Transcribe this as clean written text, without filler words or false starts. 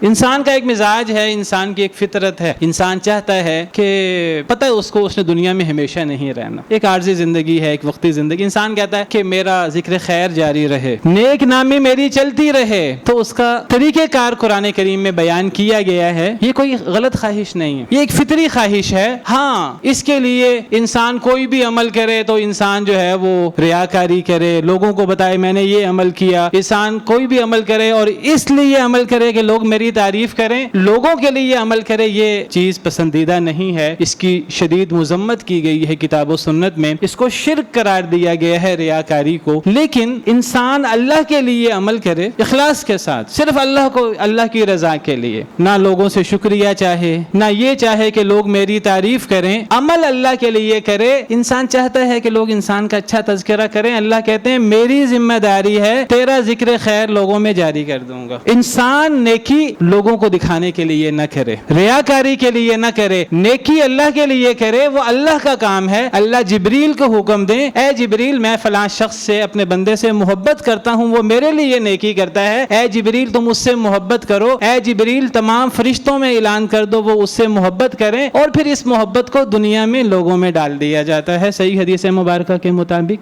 انسان کا ایک مزاج ہے، انسان کی ایک فطرت ہے، انسان چاہتا ہے کہ پتہ ہے اس نے دنیا میں ہمیشہ نہیں رہنا، ایک عارضی زندگی ہے، ایک وقتی زندگی۔ انسان کہتا ہے کہ میرا ذکر خیر جاری رہے، نیک نامی میری چلتی رہے، تو اس کا طریقہ کار قرآن کریم میں بیان کیا گیا ہے۔ یہ کوئی غلط خواہش نہیں ہے، یہ ایک فطری خواہش ہے۔ ہاں، اس کے لیے انسان کوئی بھی عمل کرے تو انسان جو ہے وہ ریاکاری کرے، لوگوں کو بتائے میں نے یہ عمل کیا۔ انسان کوئی بھی عمل کرے اور اس لیے عمل کرے کہ لوگ میری تعریف کریں، لوگوں کے لیے عمل کرے، یہ چیز پسندیدہ نہیں ہے۔ اس کی شدید مذمت کی گئی ہے کتاب و سنت میں، اس کو شرک قرار دیا گیا ہے، ریاکاری کو۔ لیکن انسان اللہ کے لیے عمل کرے اخلاص کے ساتھ، صرف اللہ کی رضا کے لیے، نہ لوگوں سے شکریہ چاہے، نہ یہ چاہے کہ لوگ میری تعریف کریں، عمل اللہ کے لیے کرے۔ انسان چاہتا ہے کہ لوگ انسان کا اچھا تذکرہ کریں، اللہ کہتے ہیں میری ذمہ داری ہے تیرا ذکر خیر لوگوں میں جاری کر دوں گا۔ انسان نیکی لوگوں کو دکھانے کے لیے نہ کرے، ریاکاری کے لیے نہ کرے، نیکی اللہ کے لیے کرے، وہ اللہ کا کام ہے۔ اللہ جبریل کو حکم دیں، اے جبریل میں فلاں شخص سے، اپنے بندے سے محبت کرتا ہوں، وہ میرے لیے نیکی کرتا ہے، اے جبریل تم اس سے محبت کرو، اے جبریل تمام فرشتوں میں اعلان کر دو وہ اس سے محبت کریں، اور پھر اس محبت کو دنیا میں لوگوں میں ڈال دیا جاتا ہے، صحیح حدیث مبارکہ کے مطابق۔